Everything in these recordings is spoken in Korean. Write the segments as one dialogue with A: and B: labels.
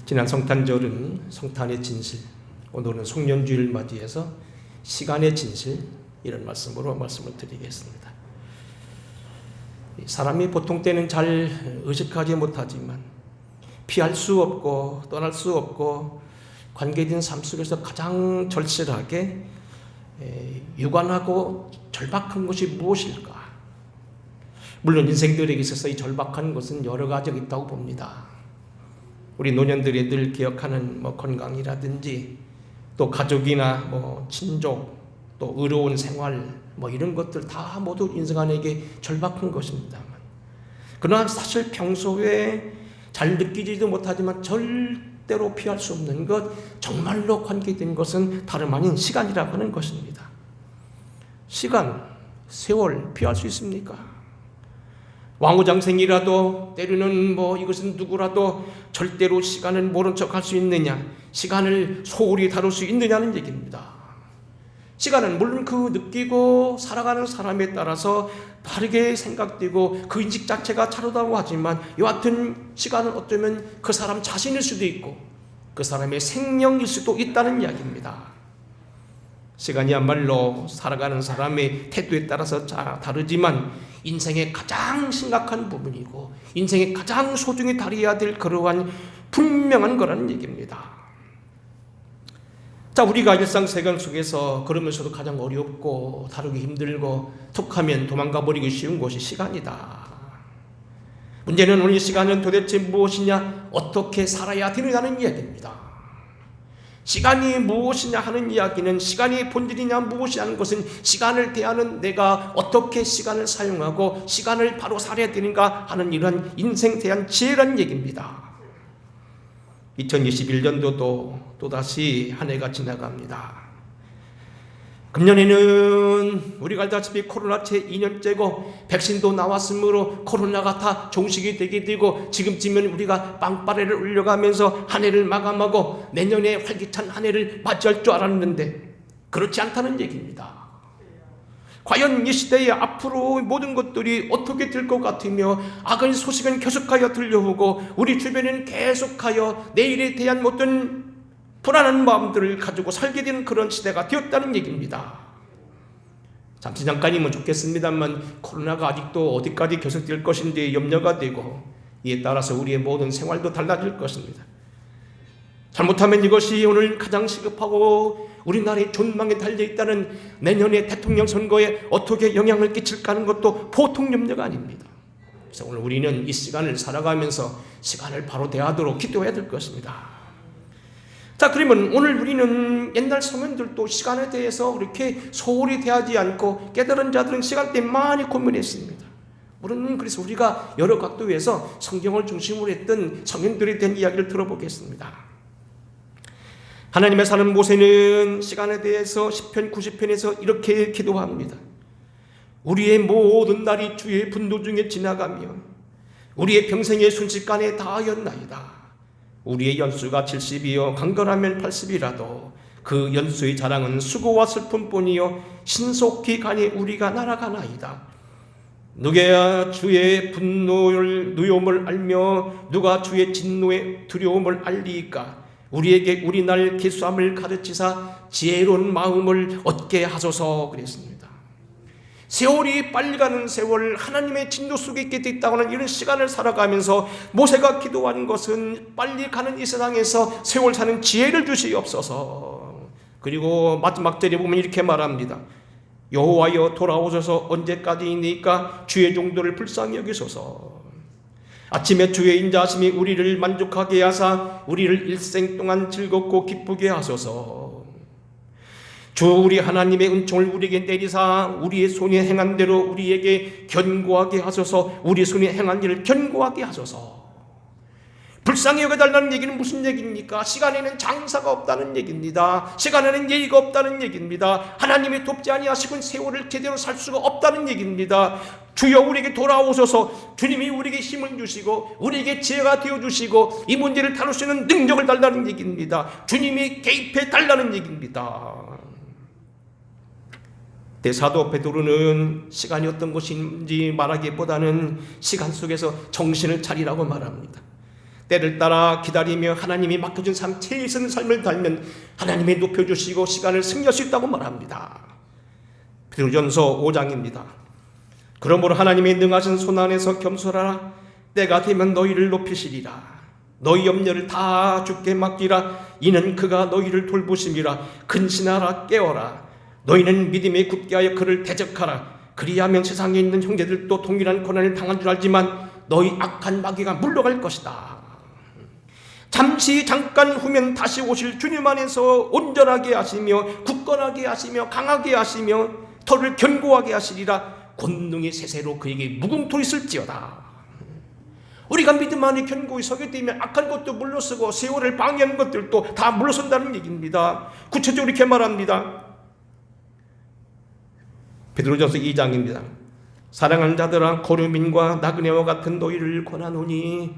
A: 지난 성탄절은 성탄의 진실, 오늘은 송년주일을 맞이해서 시간의 진실, 이런 말씀으로 말씀을 드리겠습니다. 사람이 보통 때는 잘 의식하지 못하지만 피할 수 없고 떠날 수 없고 관계된 삶 속에서 가장 절실하게 유관하고 절박한 것이 무엇일까? 물론 인생들에게 있어서 이 절박한 것은 여러 가지가 있다고 봅니다. 우리 노년들이 늘 기억하는 건강이라든지 또 가족이나 친족 또 의로운 생활 이런 것들 다 모두 인생 안에게 절박한 것입니다만, 그러나 사실 평소에 잘 느끼지도 못하지만 절대로 피할 수 없는 것, 정말로 관계된 것은 다름 아닌 시간이라고 하는 것입니다. 시간, 세월 피할 수 있습니까? 왕후장생이라도 때로는 이것은 누구라도 절대로 시간을 모른 척 할 수 있느냐, 시간을 소홀히 다룰 수 있느냐는 얘기입니다. 시간은 물론 그 느끼고 살아가는 사람에 따라서 다르게 생각되고 그 인식 자체가 다르다고 하지만, 여하튼 시간은 어쩌면 그 사람 자신일 수도 있고 그 사람의 생명일 수도 있다는 이야기입니다. 시간이야말로 살아가는 사람의 태도에 따라서 다르지만 인생의 가장 심각한 부분이고 인생의 가장 소중히 다뤄야 될 그러한 분명한 거라는 얘기입니다. 자, 우리가 일상생활 속에서 그러면서도 가장 어렵고 다루기 힘들고 툭하면 도망가 버리기 쉬운 것이 시간이다. 문제는 오늘 시간은 도대체 무엇이냐, 어떻게 살아야 되느냐는 이야기입니다. 시간이 무엇이냐 하는 이야기는, 시간이 본질이냐 무엇이냐는 것은 시간을 대하는 내가 어떻게 시간을 사용하고 시간을 바로 살아야 되는가 하는 이러한 인생에 대한 지혜라는 얘기입니다. 2021년도도 또다시 한 해가 지나갑니다. 금년에는 우리가 알다시피 코로나 채 2년째고 백신도 나왔으므로 코로나가 다 종식이 되게 되고 지금쯤은 우리가 빵빠레를 올려가면서 한 해를 마감하고 내년에 활기찬 한 해를 맞이할 줄 알았는데 그렇지 않다는 얘기입니다. 과연 이 시대에 앞으로 모든 것들이 어떻게 될 것 같으며 악의 소식은 계속하여 들려오고 우리 주변에는 계속하여 내일에 대한 어떤 불안한 마음들을 가지고 살게 되는 그런 시대가 되었다는 얘기입니다. 잠깐이면 좋겠습니다만 코로나가 아직도 어디까지 계속될 것인지 염려가 되고, 이에 따라서 우리의 모든 생활도 달라질 것입니다. 잘못하면 이것이 오늘 가장 시급하고 우리나라의 존망에 달려있다는 내년의 대통령 선거에 어떻게 영향을 끼칠까 하는 것도 보통 염려가 아닙니다. 그래서 오늘 우리는 이 시간을 살아가면서 시간을 바로 대하도록 기도해야 될 것입니다. 자, 그러면 오늘 우리는 옛날 성인들도 시간에 대해서 그렇게 소홀히 대하지 않고 깨달은 자들은 시간 때문에 많이 고민했습니다. 물론 그래서 우리가 여러 각도에서 성경을 중심으로 했던 성인들에 대한 이야기를 들어보겠습니다. 하나님의 사는 모세는 시간에 대해서 시편 90편에서 이렇게 기도합니다. 우리의 모든 날이 주의 분노 중에 지나가며 우리의 평생의 순식간에 다하였나이다. 우리의 연수가 70이요 강건하면 80이라도 그 연수의 자랑은 수고와 슬픔뿐이요 신속히 가니 우리가 날아가나이다. 누가 주의 분노의 누움을 알며 누가 주의 진노의 두려움을 알리이까. 우리에게 우리 날 계수함을 가르치사 지혜로운 마음을 얻게 하소서 그랬습니다. 세월이 빨리 가는 세월, 하나님의 진노 속에 있게 됐다고 하는 이런 시간을 살아가면서 모세가 기도한 것은 빨리 가는 이 세상에서 세월 사는 지혜를 주시옵소서. 그리고 마지막 절에 보면 이렇게 말합니다. 여호와여 돌아오소서. 언제까지이니까 주의 종들을 불쌍히 여기소서. 아침에 주의 인자하심이 우리를 만족하게 하사 우리를 일생 동안 즐겁고 기쁘게 하소서. 주 우리 하나님의 은총을 우리에게 내리사 우리의 손이 행한 대로 우리에게 견고하게 하소서. 우리 손이 행한 일을 견고하게 하소서. 불쌍히 여겨달라는 얘기는 무슨 얘기입니까? 시간에는 장사가 없다는 얘기입니다. 시간에는 예의가 없다는 얘기입니다. 하나님이 돕지 아니하시고 세월을 제대로 살 수가 없다는 얘기입니다. 주여 우리에게 돌아오소서. 주님이 우리에게 힘을 주시고 우리에게 지혜가 되어주시고 이 문제를 다룰 수 있는 능력을 달라는 얘기입니다. 주님이 개입해 달라는 얘기입니다. 사도 베드로는 시간이 어떤 것인지 말하기보다는 시간 속에서 정신을 차리라고 말합니다. 때를 따라 기다리며 하나님이 맡겨준 삶, 최선 삶을 살면 하나님이 높여주시고 시간을 승리할 수 있다고 말합니다. 베드로전서 5장입니다. 그러므로 하나님의 능하신 손 안에서 겸손하라. 때가 되면 너희를 높이시리라. 너희 염려를 다 주께 맡기라. 이는 그가 너희를 돌보심이라. 근신하라, 깨어라. 너희는 믿음에 굳게 하여 그를 대적하라. 그리하면 세상에 있는 형제들도 동일한 고난을 당한 줄 알지만 너희 악한 마귀가 물러갈 것이다. 잠깐 후면 다시 오실 주님 안에서 온전하게 하시며 굳건하게 하시며 강하게 하시며 털을 견고하게 하시리라. 권능의 세세로 그에게 무궁토리 쓸지어다. 우리가 믿음 안에 견고히 서게 되면 악한 것도 물러서고 세월을 방해하는 것들도 다 물러선다는 얘기입니다. 구체적으로 이렇게 말합니다. 베드로전서 2장입니다. 사랑하는 자들아, 거류민과 나그네와 같은 너희를 권하노니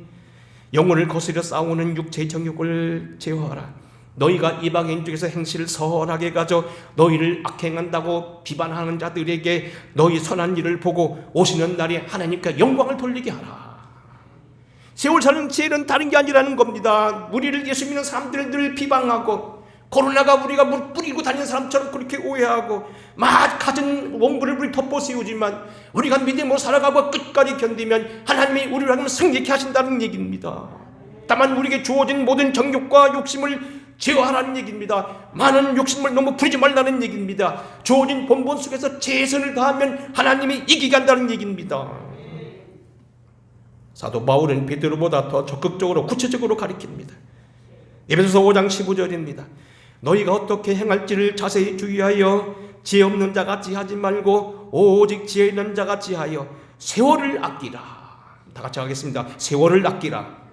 A: 영혼을 거스려 싸우는 육체의 정욕을 제어하라. 너희가 이방인 중에서 행실을 선하게 가져 너희를 악행한다고 비판하는 자들에게 너희 선한 일을 보고 오시는 날에 하나님께 영광을 돌리게 하라. 세월 사는 죄는 다른 게 아니라는 겁니다. 우리를 예수 믿는 사람들을 늘 비방하고 코로나가 우리가 물 뿌리고 다니는 사람처럼 그렇게 오해하고 막 가진 원고를 우리 덮어씌우지만 우리가 믿음으로 살아가고 끝까지 견디면 하나님이 우리를 하면 승리케 하신다는 얘기입니다. 다만 우리에게 주어진 모든 정욕과 욕심을 제어하라는 얘기입니다. 많은 욕심을 너무 부리지 말라는 얘기입니다. 주어진 본분 속에서 최선을 다하면 하나님이 이기게 한다는 얘기입니다. 사도 바울은 베드로보다 더 적극적으로 구체적으로 가리킵니다. 에베소서 5장 15절입니다. 너희가 어떻게 행할지를 자세히 주의하여 지혜 없는 자같이 하지 말고 오직 지혜 있는 자같이 하여 세월을 아끼라. 다 같이 하겠습니다. 세월을 아끼라.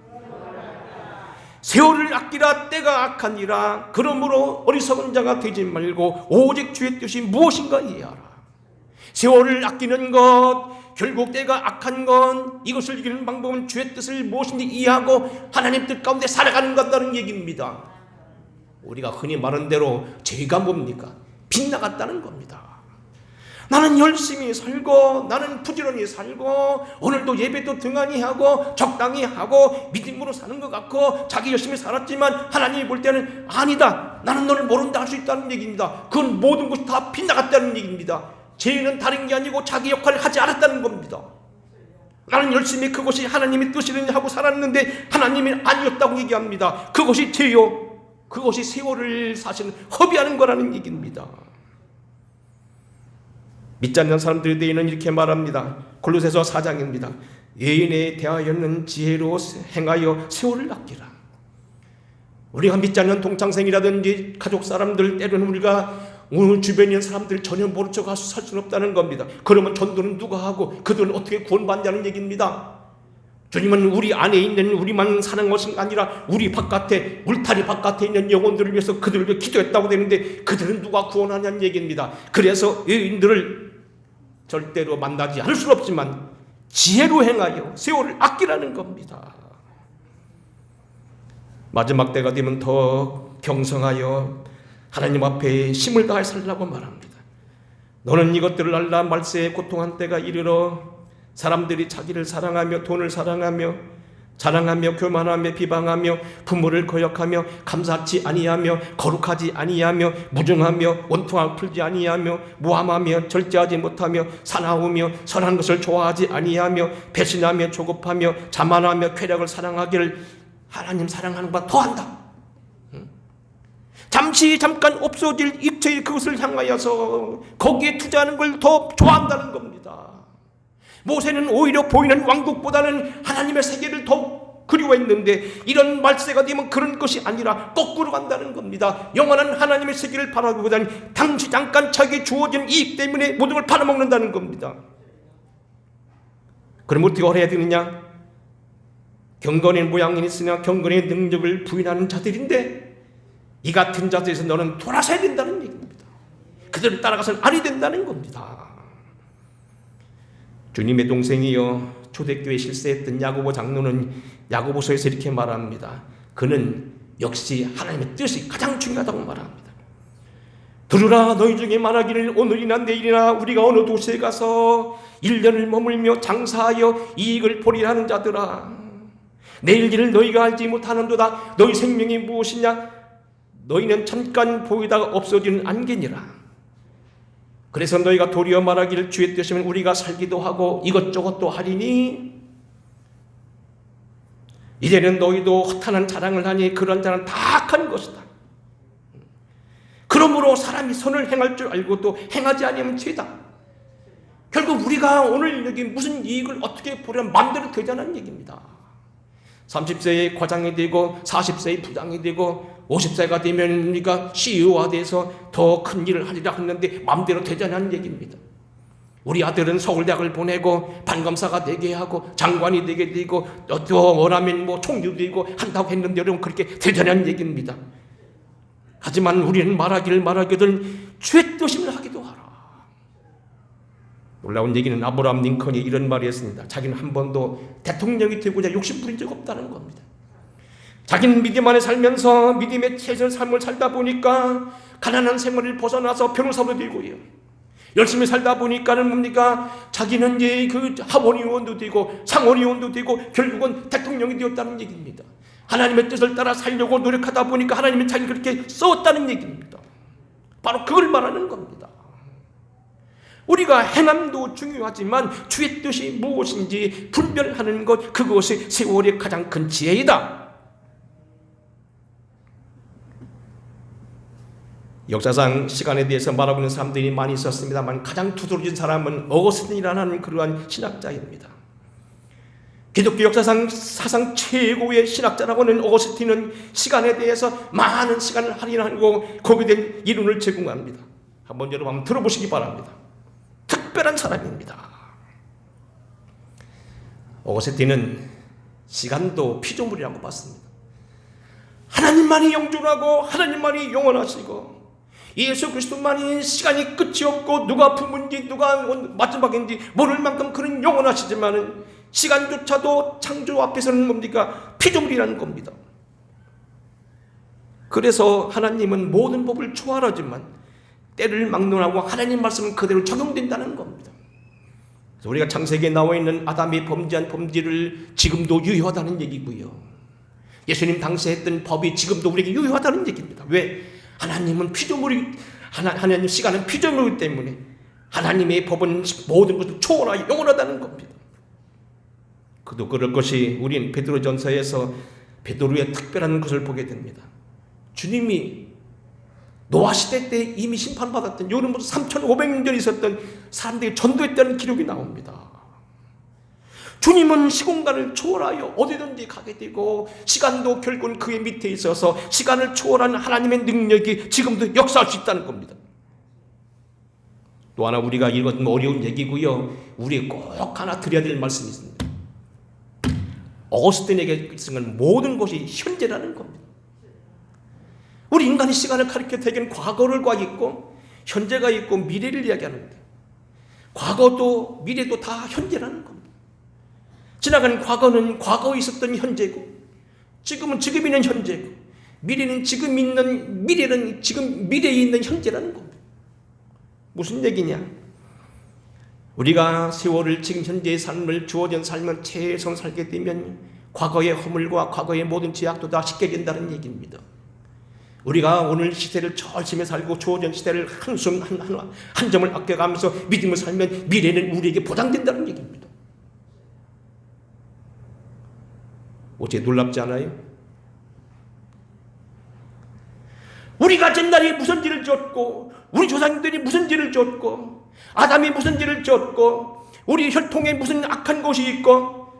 A: 세월을 아끼라. 때가 악하니라. 그러므로 어리석은 자가 되지 말고 오직 주의 뜻이 무엇인가 이해하라. 세월을 아끼는 것, 결국 때가 악한 건 이것을 이기는 방법은 주의 뜻을 무엇인지 이해하고 하나님 뜻 가운데 살아가는 것다는 얘기입니다. 우리가 흔히 말하는 대로 죄가 뭡니까? 빗나갔다는 겁니다. 나는 열심히 살고 나는 부지런히 살고 오늘도 예배도 등한히 하고 적당히 하고 믿음으로 사는 것 같고 자기 열심히 살았지만 하나님이 볼 때는 아니다, 나는 너를 모른다 할 수 있다는 얘기입니다. 그건 모든 것이 다 빗나갔다는 얘기입니다. 죄는 다른 게 아니고 자기 역할을 하지 않았다는 겁니다. 나는 열심히 그것이 하나님의 뜻이느냐 하고 살았는데 하나님이 아니었다고 얘기합니다. 그것이 죄요, 그것이 세월을 사실 허비하는 거라는 얘기입니다. 믿지 않는 사람들에 대해서는 이렇게 말합니다. 골로새서 4장입니다. 예인에 대하여는 지혜로 행하여 세월을 아끼라. 우리가 믿지 않는 동창생이라든지 가족 사람들, 때로는 우리가 오늘 주변에 있는 사람들 전혀 모른 척 살 수는 없다는 겁니다. 그러면 전도는 누가 하고 그들은 어떻게 구원받냐는 얘기입니다. 주님은 우리 안에 있는 우리만 사는 것이 아니라 우리 바깥에, 울타리 바깥에 있는 영혼들을 위해서 그들을 위해 기도했다고 되는데 그들은 누가 구원하냐는 얘기입니다. 그래서 의인들을 절대로 만나지 않을 수는 없지만 지혜로 행하여 세월을 아끼라는 겁니다. 마지막 때가 되면 더 경성하여 하나님 앞에 힘을 다해 살라고 말합니다. 너는 이것들을 알라. 말세에 고통한 때가 이르러 사람들이 자기를 사랑하며 돈을 사랑하며 자랑하며 교만하며 비방하며 부모를 거역하며 감사치 아니하며 거룩하지 아니하며 무정하며 원통함 풀지 아니하며 무함하며 절제하지 못하며 사나우며 선한 것을 좋아하지 아니하며 배신하며 조급하며 자만하며 쾌락을 사랑하기를 하나님 사랑하는 것보다 더한다. 잠깐 없어질 입체의 그것을 향하여서 거기에 투자하는 걸 더 좋아한다는 겁니다. 모세는 오히려 보이는 왕국보다는 하나님의 세계를 더 그리워했는데 이런 말세가 되면 그런 것이 아니라 거꾸로 간다는 겁니다. 영원한 하나님의 세계를 바라보다는 당시 잠깐 자기에 주어진 이익 때문에 모든 걸 팔아먹는다는 겁니다. 그럼 어떻게 해야 되느냐? 경건의 모양이 있으나 경건의 능력을 부인하는 자들인데 이 같은 자들에서 너는 돌아서야 된다는 얘기입니다. 그들을 따라가서는 아니 된다는 겁니다. 주님의 동생이요 초대교회 실세했던 야고보 장로는 야고보서에서 이렇게 말합니다. 그는 역시 하나님의 뜻이 가장 중요하다고 말합니다. 들으라, 너희 중에 말하기를 오늘이나 내일이나 우리가 어느 도시에 가서 1년을 머물며 장사하여 이익을 보리라 하는 자들아, 내일 일을 너희가 알지 못하는도다. 너희 생명이 무엇이냐? 너희는 잠깐 보이다가 없어지는 안개니라. 그래서 너희가 도리어 말하기를 주의 뜻이면 우리가 살기도 하고 이것저것도 하리니 이제는 너희도 허탄한 자랑을 하니 그런 자는 다 악한 것이다. 그러므로 사람이 선을 행할 줄 알고도 행하지 아니하면 죄다. 결국 우리가 오늘 여기 무슨 이익을 어떻게 보려면 마음대로 되자는 얘기입니다. 30세에 과장이 되고 40세에 부장이 되고 50세가 되면 우리가 CEO가 돼서 더 큰 일을 하리라 했는데 마음대로 되자는 얘기입니다. 우리 아들은 서울대학을 보내고 판검사가 되게 하고 장관이 되게 되고 또 원하면 뭐 총리도 되고 한다고 했는데 여러분 그렇게 되자는 얘기입니다. 하지만 우리는 말하기를 주의 뜻을 하기도 하라. 놀라운 얘기는 아브라함 링컨이 이런 말을 했습니다. 자기는 한 번도 대통령이 되고자 욕심 부린 적 없다는 겁니다. 자기는 믿음 안에 살면서 믿음의 최선의 삶을 살다 보니까 가난한 생활을 벗어나서 변호사도 되고요. 열심히 살다 보니까는 뭡니까? 자기는 이제 그 하원의원도 되고 상원의원도 되고 결국은 대통령이 되었다는 얘기입니다. 하나님의 뜻을 따라 살려고 노력하다 보니까 하나님이 자기 그렇게 썼다는 얘기입니다. 바로 그걸 말하는 겁니다. 우리가 행함도 중요하지만 주의 뜻이 무엇인지 분별하는 것, 그것이 세월의 가장 큰 지혜이다. 역사상 시간에 대해서 말하고 있는 사람들이 많이 있었습니다만 가장 두드러진 사람은 어거스틴이라는 그러한 신학자입니다. 기독교 역사상 사상 최고의 신학자라고는 어거스틴은 시간에 대해서 많은 시간을 할애하고 거기에 대한 이론을 제공합니다. 한번 여러분 한번 들어보시기 바랍니다. 특별한 사람입니다. 어거스틴은 시간도 피조물이라고 봤습니다. 하나님만이 영존하고 하나님만이 영원하시고 예수 그리스도만이 시간이 끝이 없고 누가 부모인지 누가 마지막인지 모를 만큼 그는 영원하시지만은 시간조차도 창조 앞에서는 뭡니까? 피조물이라는 겁니다. 그래서 하나님은 모든 법을 초월하지만 때를 막론하고 하나님 말씀은 그대로 적용된다는 겁니다. 그래서 우리가 창세기에 나와 있는 아담이 범죄한 범죄를 지금도 유효하다는 얘기고요. 예수님 당시에 했던 법이 지금도 우리에게 유효하다는 얘기입니다. 왜? 하나님은 피조물이 하나님 시간은 피조물이기 때문에 하나님의 법은 모든 것을 초월하여 영원하다는 겁니다. 그도 그럴 것이 우린 베드로전서에서 베드로의 특별한 것을 보게 됩니다. 주님이 노아 시대 때 이미 심판받았던 여러분부터 3,500년 전에 있었던 사람들이 전도했다는 기록이 나옵니다. 주님은 시공간을 초월하여 어디든지 가게 되고 시간도 결국은 그의 밑에 있어서 시간을 초월하는 하나님의 능력이 지금도 역사할 수 있다는 겁니다. 또 하나 우리가 이건 어려운 얘기고요. 우리 꼭 하나 드려야 될 말씀이 있습니다. 어거스틴에게 있는 모든 것이 현재라는 겁니다. 우리 인간의 시간을 가리켜 대개는 과거를 있고 현재가 있고 미래를 이야기하는데 과거도 미래도 다 현재라는 겁니다. 지나간 과거는 과거에 있었던 현재고 지금은 지금 있는 현재고 미래는 지금 있는 미래는 지금 미래에 있는 현재라는 겁니다. 무슨 얘기냐? 우리가 세월을 지금 현재의 삶을 주어진 삶을 최선 살게 되면 과거의 허물과 과거의 모든 죄악도 다 씻겨진다는 얘기입니다. 우리가 오늘 시대를 열심히 살고 주어진 시대를 한숨 한 점을 아껴가면서 믿음을 살면 미래는 우리에게 보장된다는 얘기입니다. 어째 놀랍지 않아요? 우리가 옛날에 무슨 죄를 지었고 우리 조상들이 무슨 죄를 지었고 아담이 무슨 죄를 지었고 우리 혈통에 무슨 악한 것이 있고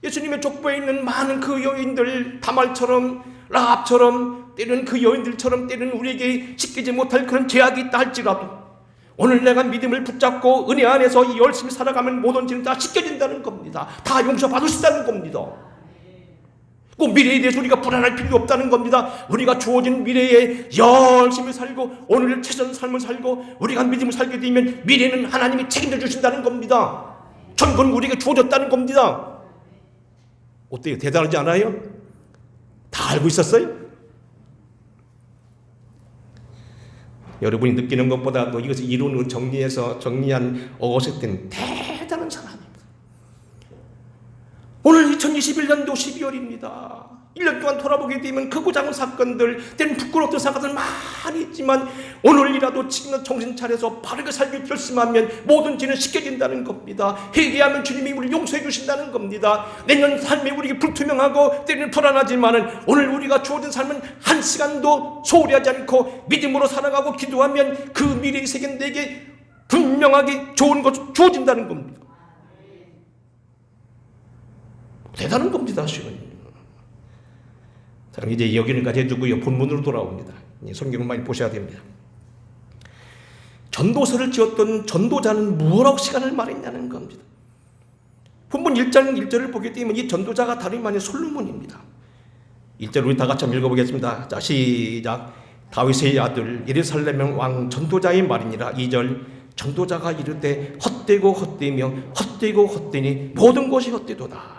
A: 예수님의 족보에 있는 많은 그 여인들 다말처럼 라합처럼 때로는 그 여인들처럼 때로는 우리에게 씻기지 못할 그런 죄악이 있다 할지라도 오늘 내가 믿음을 붙잡고 은혜 안에서 열심히 살아가면 모든 죄는 다 씻겨진다는 겁니다. 다 용서받을 수 있다는 겁니다. 꼭 미래에 대해서 우리가 불안할 필요도 없다는 겁니다. 우리가 주어진 미래에 열심히 살고 오늘 최선의 삶을 살고 우리가 믿음을 살게 되면 미래는 하나님이 책임져 주신다는 겁니다. 천국은 우리에게 주어졌다는 겁니다. 어때요? 대단하지 않아요? 다 알고 있었어요? 여러분이 느끼는 것보다도 이것을 이론으로 정리한 어거스틴 대단한 사람입니다. 오늘 2021년도 12월입니다. 1년 동안 돌아보게 되면 크고 작은 사건들, 때는 부끄러웠던 사건들 많이 있지만 오늘이라도 지금 정신 차려서 바르게 살기 결심하면 모든 죄는 씻겨진다는 겁니다. 회개하면 주님이 우리를 용서해 주신다는 겁니다. 내년 삶이 우리에게 불투명하고 때는 불안하지만 오늘 우리가 주어진 삶은 한 시간도 소홀히 하지 않고 믿음으로 살아가고 기도하면 그 미래의 세계는 내게 분명하게 좋은 것 주어진다는 겁니다. 대단한 겁니다. 자, 이제 여기는까지 해두고요. 본문으로 돌아옵니다. 성경을 많이 보셔야 됩니다. 전도서를 지었던 전도자는 무엇라고 시간을 말했냐는 겁니다. 본문 1장 1절을 보게 되면 이 전도자가 다름이 아닌 솔로몬입니다. 1절 우리 다 같이 한번 읽어보겠습니다. 자, 시작. 다윗의 아들 예루살렘 왕 전도자의 말이니라. 2절 전도자가 이르되 헛되고 헛되며 헛되고 헛되니 모든 것이 헛되도다.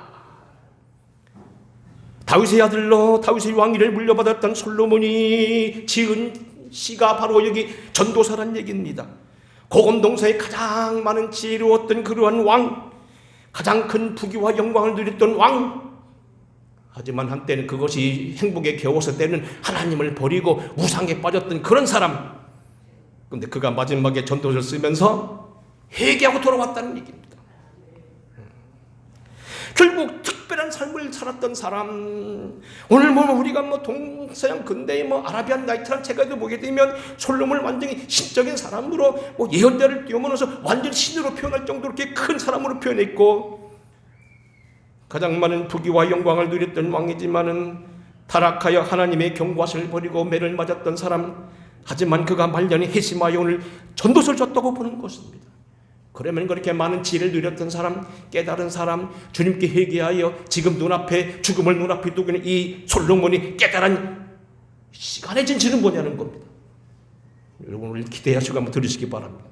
A: 다윗의 아들로 다윗의 왕위를 물려받았던 솔로몬이 지은 시가 바로 여기 전도서란 얘기입니다. 고금동서에 가장 많은 지혜로웠던 그러한 왕, 가장 큰 부귀와 영광을 누렸던 왕. 하지만 한때는 그것이 행복에 겨워서 때는 하나님을 버리고 우상에 빠졌던 그런 사람. 그런데 그가 마지막에 전도서를 쓰면서 회개하고 돌아왔다는 얘기입니다. 결국 특별한 삶을 살았던 사람, 오늘 우리가 동서양 근대의 아라비안 나이트란 책에도 보게 되면 솔로몬을 완전히 신적인 사람으로 예언자를 뛰어넘어서 완전 신으로 표현할 정도로 이렇게 큰 사람으로 표현했고, 가장 많은 부귀와 영광을 누렸던 왕이지만은 타락하여 하나님의 경과를 버리고 매를 맞았던 사람. 하지만 그가 말년에 회심하여 오늘 전도서를 줬다고 보는 것입니다. 그러면 그렇게 많은 지혜를 누렸던 사람, 깨달은 사람, 주님께 회개하여 지금 눈앞에 죽음을 눈앞에 두고 있는 이 솔로몬이 깨달은 시간의 진실은 뭐냐는 겁니다. 여러분 오늘 기대하시고 한번 들으시기 바랍니다.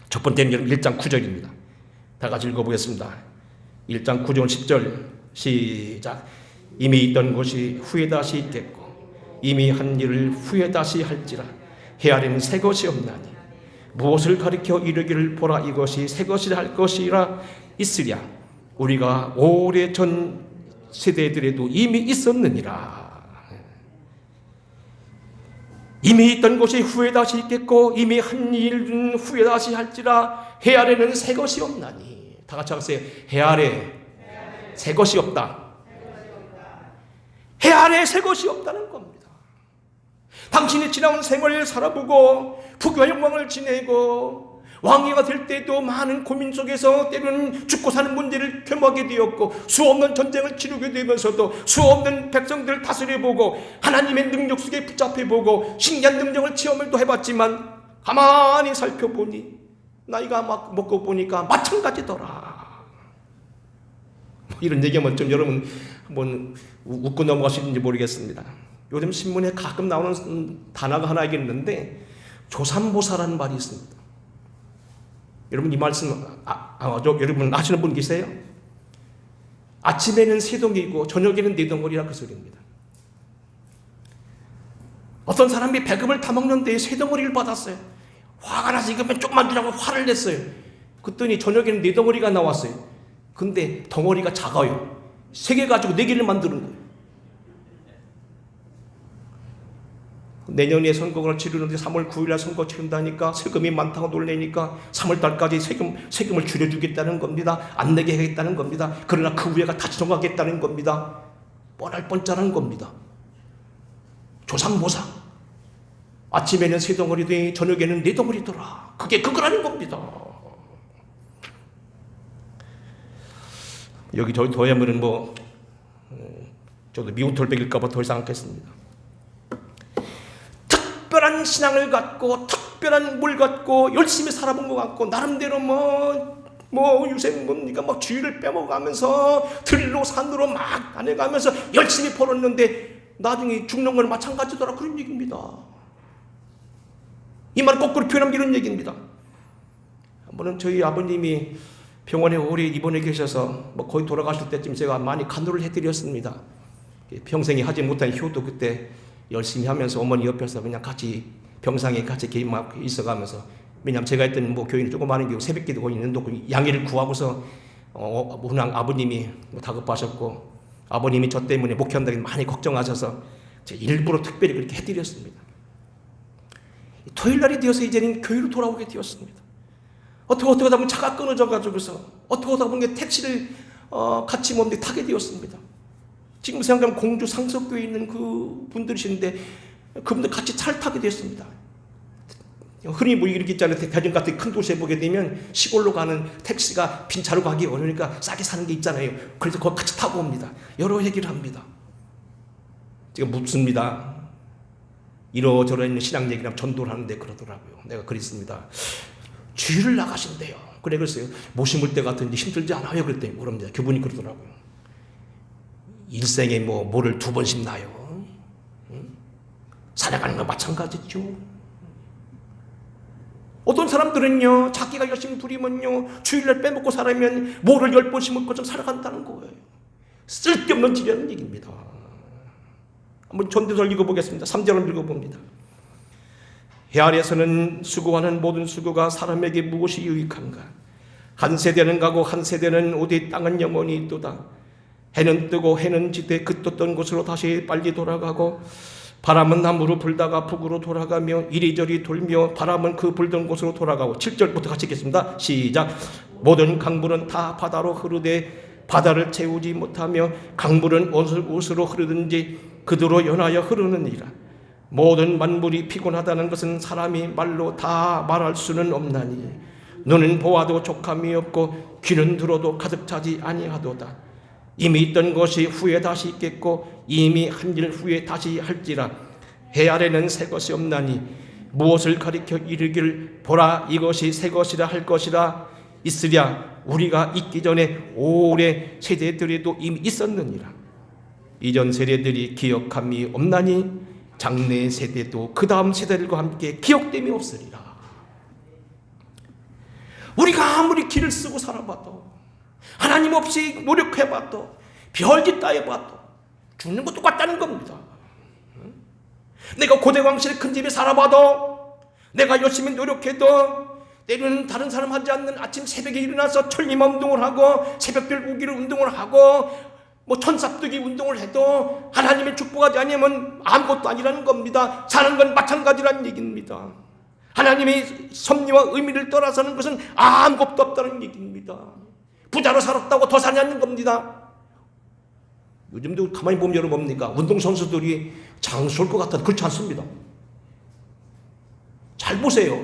A: 첫 번째는 1장 9절입니다. 다 같이 읽어보겠습니다. 1장 9절 10절 시작. 이미 있던 것이 후에 다시 있겠고 이미 한 일을 후에 다시 할지라. 헤아리는 새 것이 없나니 무엇을 가리켜 이르기를 보라 이것이 새 것이라 할 것이라 있으랴. 우리가 오래전 세대들에도 이미 있었느니라. 이미 있던 것이 후에 다시 있겠고 이미 한 일은 후에 다시 할지라. 헤아래는 새 것이 없나니. 다 같이 하세요. 헤아래 새 것이 없다. 헤아래 새 것이 없다는 겁니다. 당신이 지나온 생활을 살아보고 부귀와 영광을 지내고 왕위가 될 때도 많은 고민 속에서 때로는 죽고 사는 문제를 겸하게 되었고 수없는 전쟁을 치르게 되면서도 수없는 백성들을 다스려보고 하나님의 능력 속에 붙잡혀보고 신기한 능력을 체험을 또 해봤지만 가만히 살펴보니 나이가 막 먹고 보니까 마찬가지더라. 이런 얘기하면 좀 여러분 한번 웃고 넘어가시는지 모르겠습니다. 요즘 신문에 가끔 나오는 단어가 하나 있는데 조삼보사라는 말이 있습니다. 여러분 이 말씀 여러분 아시는 분 계세요? 아침에는 세 덩이고 저녁에는 네 덩어리라 그 소리입니다. 어떤 사람이 배급을 다 먹는데 세 덩어리를 받았어요. 화가 나서 이거면 조금만 주라고 화를 냈어요. 그랬더니 저녁에는 네 덩어리가 나왔어요. 근데 덩어리가 작아요. 세 개 가지고 네 개를 만드는 거예요. 내년에 선거를 치르는데 3월 9일날 선거 치른다니까 세금이 많다고 놀래니까 3월달까지 세금을 줄여주겠다는 겁니다. 안 내게 하겠다는 겁니다. 그러나 그 후에가 다시 정하겠다는 겁니다. 뻔할 뻔짜는 겁니다. 조삼모사. 아침에는 세 덩어리더니 저녁에는 네 덩어리더라. 그게 그거라는 겁니다. 여기 저희 더하면은 저도 미운 털백일까봐 더 이상 않겠습니다. 특별한 신앙을 갖고 특별한 뭘 갖고 열심히 살아본 것 같고 나름대로 요새 막 주의를 빼먹어가면서 들로 산으로 막 다녀가면서 열심히 벌었는데 나중에 죽는 건 마찬가지더라. 그런 얘기입니다. 이 말을 거꾸로 표현하면 이런 얘기입니다. 한 번은 저희 아버님이 병원에 오래 입원해 계셔서 거의 돌아가실 때쯤 제가 많이 간호를 해드렸습니다. 평생에 하지 못한 효도 그때 열심히 하면서 어머니 옆에서 그냥 같이 병상에 같이 있어가면서, 왜냐하면 제가 했던 교회는 조그마한 교회 새벽기도 거기 있는데 양해를 구하고서 문왕 아버님이 다급하셨고 아버님이 저 때문에 목회한다고 많이 걱정하셔서 제가 일부러 특별히 그렇게 해드렸습니다. 토요일 날이 되어서 이제는 교회로 돌아오게 되었습니다. 어떻게 하다 보면 차가 끊어져 가지고서 어떻게 하다 보면 택시를 같이 몸에 타게 되었습니다. 지금 생각하면 공주 상석교회에 있는 그 분들이신데 그분들 같이 차를 타게 되었습니다. 흔히 뭐 이렇게 있잖아요. 대전 같은 큰 도시에 보게 되면 시골로 가는 택시가 빈 차로 가기 어려우니까 싸게 사는 게 있잖아요. 그래서 거기 같이 타고 옵니다. 여러 얘기를 합니다. 제가 묻습니다. 이러저러 신앙 얘기랑 전도를 하는데 그러더라고요. 내가 그랬습니다. 주일을 나가신대요. 그래 그랬어요. 못 심을 때 같은데 힘들지 않아요? 그랬더니 그럽니다. 그분이 그러더라고요. 일생에 뭐를 2번 심나요? 응? 살아가는 거 마찬가지죠. 어떤 사람들은요, 자기가 열심히 부리면요, 주일날 빼먹고 살아면 뭐를 10번 심을 것처럼 살아간다는 거예요. 쓸데없는 지리라는 얘기입니다. 한번 전도서를 읽어보겠습니다. 3절을 읽어봅니다. 해 아래에서는 수고하는 모든 수고가 사람에게 무엇이 유익한가? 한 세대는 가고 한 세대는 오되 땅은 영원히 있도다. 해는 뜨고 해는 지되 그 떴던 곳으로 다시 빨리 돌아가고 바람은 남으로 불다가 북으로 돌아가며 이리저리 돌며 바람은 그 불던 곳으로 돌아가고 7절부터 같이 읽겠습니다. 시작. 모든 강물은 다 바다로 흐르되 바다를 채우지 못하며 강물은 어디로 흐르든지 그대로 연하여 흐르느니라. 모든 만물이 피곤하다는 것은 사람이 말로 다 말할 수는 없나니 눈은 보아도 족함이 없고 귀는 들어도 가득 차지 아니하도다. 이미 있던 것이 후에 다시 있겠고 이미 한 일 후에 다시 할지라. 해 아래는 새 것이 없나니 무엇을 가리켜 이르기를 보라 이것이 새 것이라 할 것이라. 있으랴 우리가 있기 전에 오래 세대들에도 이미 있었느니라. 이전 세대들이 기억함이 없나니 장래 세대도 그 다음 세대들과 함께 기억됨이 없으리라. 우리가 아무리 길을 쓰고 살아봐도 하나님 없이 노력해봐도 별짓 다 해봐도 죽는 거 똑같다는 겁니다. 내가 고대광실의 큰 집에 살아봐도 내가 열심히 노력해도 때로는 다른 사람 하지 않는 아침 새벽에 일어나서 천리마 운동을 하고 새벽별 우기를 운동을 하고 천삽뜨기 운동을 해도 하나님의 축복하지 않으면 아무것도 아니라는 겁니다. 사는 건 마찬가지라는 얘기입니다. 하나님의 섭리와 의미를 떠나서는 것은 아무것도 없다는 얘기입니다. 부자로 살았다고 더 사냐는 겁니다. 요즘도 가만히 보면 여러분 뭡니까? 운동선수들이 장수할 것 같아도 그렇지 않습니다. 잘 보세요.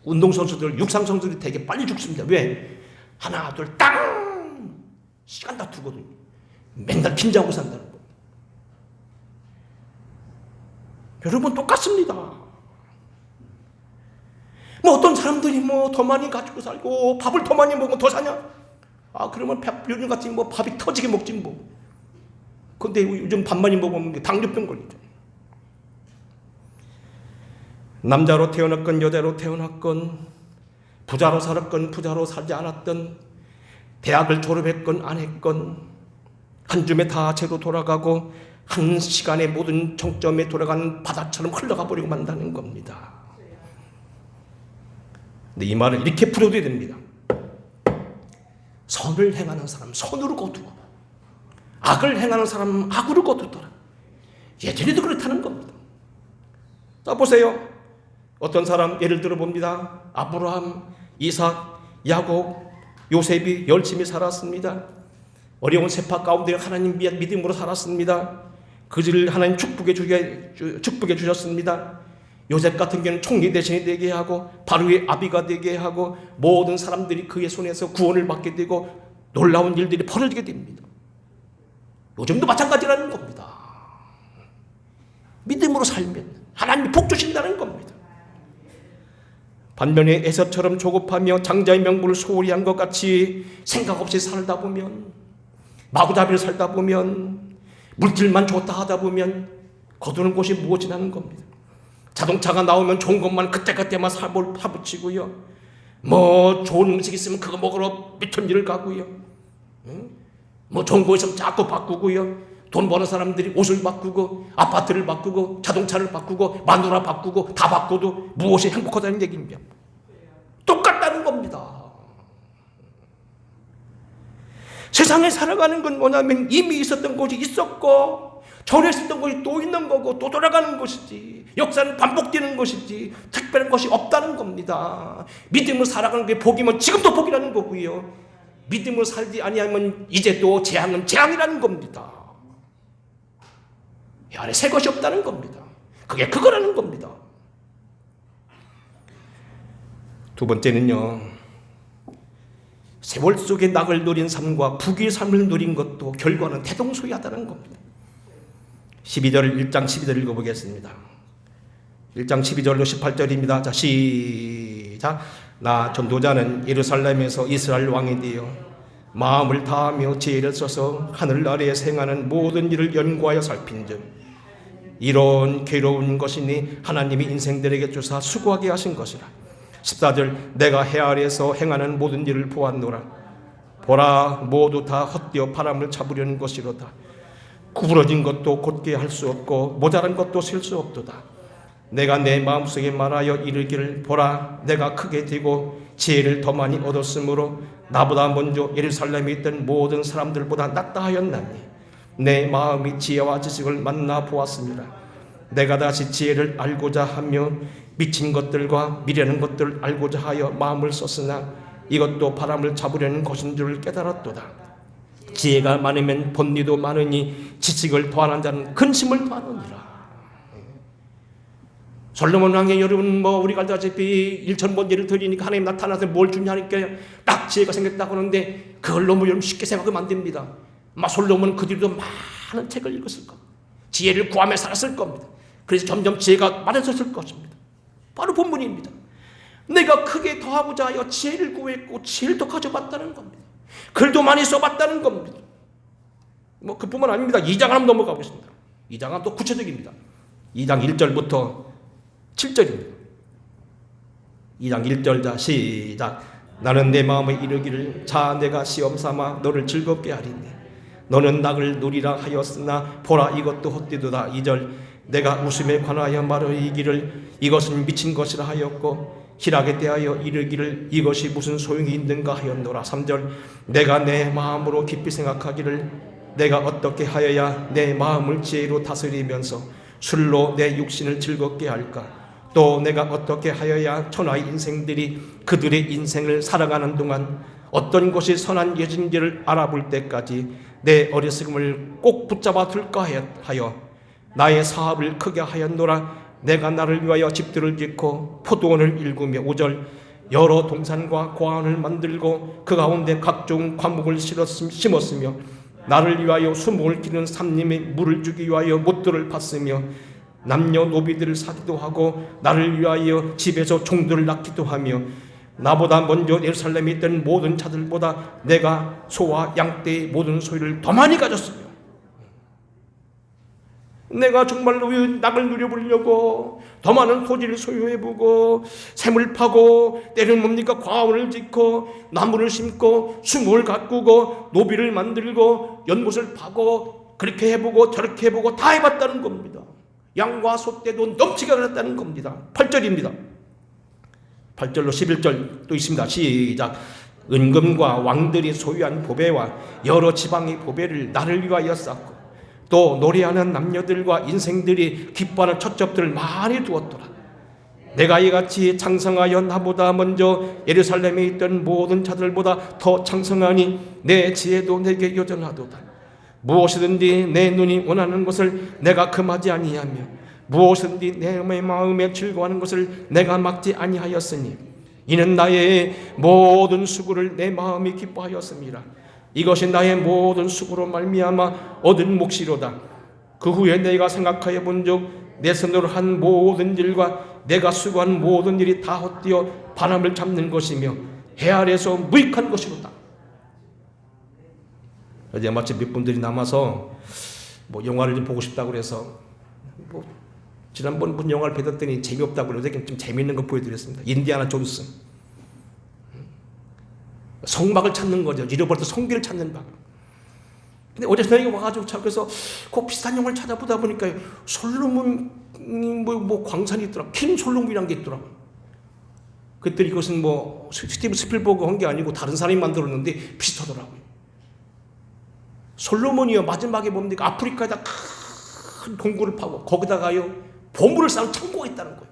A: 운동선수들, 육상선수들이 되게 빨리 죽습니다. 왜? 하나, 둘, 땅! 시간 다투거든요. 맨날 긴장하고 산다는 거. 여러분 똑같습니다. 어떤 사람들이 더 많이 가지고 살고 밥을 더 많이 먹으면 더 사냐? 그러면 요즘 같이 밥이 터지게 먹지 뭐. 근데 요즘 밥 많이 먹으면 당뇨병 걸리죠. 남자로 태어났건 여자로 태어났건 부자로 살았건 부자로 살지 않았던 대학을 졸업했건 안 했건 한 줌에 다 제로 돌아가고 한 시간에 모든 정점에 돌아가는 바다처럼 흘러가 버리고 만다는 겁니다. 근데 이 말을 이렇게 풀어줘야 됩니다. 선을 행하는 사람 선으로 거두고 악을 행하는 사람 악으로 거두더라. 예전에도 그렇다는 겁니다. 자 보세요. 어떤 사람 예를 들어 봅니다. 아브라함, 이삭, 야곱, 요셉이 열심히 살았습니다. 어려운 세파 가운데 하나님 믿음으로 살았습니다. 그들을 하나님 축복해 주셨습니다. 요셉 같은 경우는 총리 대신이 되게 하고 바로의 아비가 되게 하고 모든 사람들이 그의 손에서 구원을 받게 되고 놀라운 일들이 벌어지게 됩니다. 요즘도 마찬가지라는 겁니다. 믿음으로 살면 하나님이 복 주신다는 겁니다. 반면에 에서처럼 조급하며 장자의 명분을 소홀히 한 것 같이 생각 없이 살다 보면 마구잡이로 살다 보면 물질만 좋다 하다 보면 거두는 곳이 무엇이라는 겁니다. 자동차가 나오면 좋은 것만 그때그때만 사붙이고요. 좋은 음식 있으면 그거 먹으러 미천지를 가고요. 좋은 거 있으면 자꾸 바꾸고요. 돈 버는 사람들이 옷을 바꾸고 아파트를 바꾸고 자동차를 바꾸고 마누라 바꾸고 다 바꿔도 무엇이 행복하다는 얘기입니다. 똑같다는 겁니다. 세상에 살아가는 건 뭐냐면 이미 있었던 것이 있었고 전에 있었던 것이 또 있는 거고 또 돌아가는 것이지, 역사는 반복되는 것이지 특별한 것이 없다는 겁니다. 믿음으로 살아가는 게 복이면 지금도 복이라는 거고요, 믿음으로 살지 아니하면 이제 또 재앙은 재앙이라는 겁니다. 이 안에 새 것이 없다는 겁니다. 그게 그거라는 겁니다. 두 번째는요, 세월 속에 낙을 누린 삶과 부귀의 삶을 누린 것도 결과는 대동소이하다는 겁니다. 1장 12절 읽어보겠습니다. 1장 12절로 18절입니다. 자, 시작. 나 전도자는 예루살렘에서 이스라엘 왕이 되어 마음을 다하며 지혜를 써서 하늘 아래에 행하는 모든 일을 연구하여 살핀즉 이런 괴로운 것이니 하나님이 인생들에게 주사 수고하게 하신 것이라. 14절. 내가 해 아래에서 행하는 모든 일을 보았노라. 보라, 모두 다 헛되어 바람을 잡으려는 것이로다. 구부러진 것도 곧게 할 수 없고 모자란 것도 셀 수 없도다. 내가 내 마음속에 말하여 이르기를 보라, 내가 크게 되고 지혜를 더 많이 얻었으므로 나보다 먼저 예루살렘에 있던 모든 사람들보다 낫다 하였나니 내 마음이 지혜와 지식을 만나 보았습니다. 내가 다시 지혜를 알고자 하며 미친 것들과 미련한 것들을 알고자 하여 마음을 썼으나 이것도 바람을 잡으려는 것인 줄을 깨달았도다. 지혜가 많으면 본리도 많으니 지식을 더하는 자는 근심을 더하느니라. 솔로몬 왕의 여러분 우리가 알다시피 1000번제를 드리니까 하나님 나타나서 뭘 주냐니까 딱 지혜가 생겼다고 하는데 그걸 너무 여러분 쉽게 생각하면 안 됩니다. 솔로몬은 그 뒤로도 많은 책을 읽었을 겁니다. 지혜를 구하며 살았을 겁니다. 그래서 점점 지혜가 많아졌을 것입니다. 바로 본문입니다. 내가 크게 더하고자 하여 지혜를 구했고 지혜를 더 가져봤다는 겁니다. 글도 많이 써봤다는 겁니다. 그뿐만 아닙니다. 2장 한번 넘어가보겠습니다. 2장은 또 구체적입니다. 2장 1절부터 7절입니다. 2장 1절. 자, 시작. 나는 내 마음에 이르기를 자 내가 시험 삼아 너를 즐겁게 하리니 너는 낙을 누리라 하였으나 보라 이것도 헛되도다. 2절. 내가 웃음에 관하여 말하기를 이것은 미친 것이라 하였고 희락에 대하여 이르기를 이것이 무슨 소용이 있는가 하였노라. 3절. 내가 내 마음으로 깊이 생각하기를 내가 어떻게 하여야 내 마음을 지혜로 다스리면서 술로 내 육신을 즐겁게 할까. 또 내가 어떻게 하여야 천하의 인생들이 그들의 인생을 살아가는 동안 어떤 것이 선한 예진지를 알아볼 때까지 내 어리석음을 꼭 붙잡아 둘까 하여 나의 사업을 크게 하였노라. 내가 나를 위하여 집들을 짓고 포도원을 일구며 5절. 여러 동산과 고안을 만들고 그 가운데 각종 과목을 심었으며 나를 위하여 수목을 기르는 삼림에 물을 주기 위하여 못들을 팠으며 남녀노비들을 사기도 하고 나를 위하여 집에서 종들을 낳기도 하며 나보다 먼저 예루살렘에 있던 모든 자들보다 내가 소와 양떼의 모든 소유를 더 많이 가졌으며 내가 정말로 낙을 누려보려고 더 많은 토지를 소유해보고 샘을 파고 때는 뭡니까 과원을 짓고 나무를 심고 수목을 가꾸고 노비를 만들고 연못을 파고 그렇게 해보고 저렇게 해보고 다 해봤다는 겁니다. 양과 소떼도 넘치게 그랬다는 겁니다. 8절입니다. 8절로 11절 또 있습니다. 시작. 은금과 왕들이 소유한 보배와 여러 지방의 보배를 나를 위하여 쌓고 또 노래하는 남녀들과 인생들이 기뻐하는 첩첩들을 많이 두었더라. 내가 이같이 창성하여 나보다 먼저 예루살렘에 있던 모든 자들보다 더 창성하니 내 지혜도 내게 여전하도다. 무엇이든지 내 눈이 원하는 것을 내가 금하지 아니하며 무엇이든지 내 마음에 즐거워하는 것을 내가 막지 아니하였으니 이는 나의 모든 수고를 내 마음이 기뻐하였습니다. 이것이 나의 모든 수고로 말미암아 얻은 몫이로다. 그 후에 내가 생각하여 본즉 내 손으로 한 모든 일과 내가 수고한 모든 일이 다 헛되어 바람을 잡는 것이며 해 아래에서 무익한 것이로다. 어제 마침 몇 분들이 남아서 영화를 좀 보고 싶다고 그래서 지난번 본 영화를 뵀더니 재미없다고 그래서 좀 재미있는 거 보여드렸습니다. 인디아나 존스. 성막을 찾는 거죠. 잃어버렸던 성기를 찾는 방. 근데 어제 저녁에 와가지고 그래서 그 비슷한 영화를 찾아보다 보니까 솔로몬 광산이 있더라고. 킹 솔로몬이라는 게 있더라고. 그랬더니 이것은 스티브 스필버그 한 게 아니고 다른 사람이 만들었는데 비슷하더라고요. 솔로몬이요 마지막에 뭡니까? 아프리카에다 큰 동굴을 파고 거기다가요 보물을 쌓은 창고가 있다는 거예요.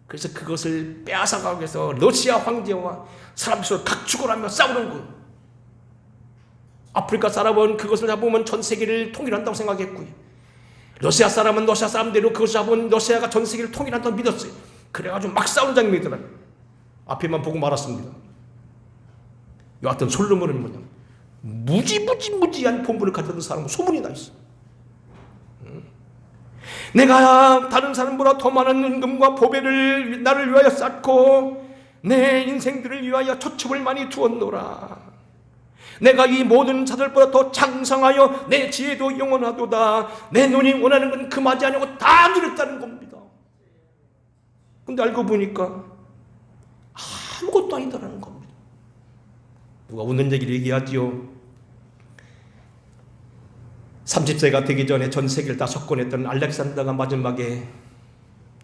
A: 그래서 그것을 빼앗아가기 위해서 러시아 황제와 사람들이 서로 각축을 하며 싸우는 거예요. 아프리카 사람은 그것을 잡으면 전 세계를 통일한다고 생각했고요. 러시아 사람은 러시아 사람대로 그것을 잡으면 러시아가 전 세계를 통일한다고 믿었어요. 그래가지고 막 싸우는 장면이더라고요. 앞에만 보고 말았습니다. 여하튼 솔로몬은 뭐냐? 무지한 본분을 가졌던 사람은 소문이 나 있어. 내가 다른 사람보다 더 많은 은금과 보배를 나를 위하여 쌓고 내 인생들을 위하여 초축을 많이 두었노라. 내가 이 모든 자들보다 더 장성하여 내 지혜도 영원하도다. 내 눈이 원하는 건 금하지 아니하고 다 누렸다는 겁니다. 근데 알고 보니까 아무것도 아니다라는 겁니다. 누가 웃는 얘기를 얘기하지요. 30세가 되기 전에 전 세계를 다 석권했던 알렉산더가 마지막에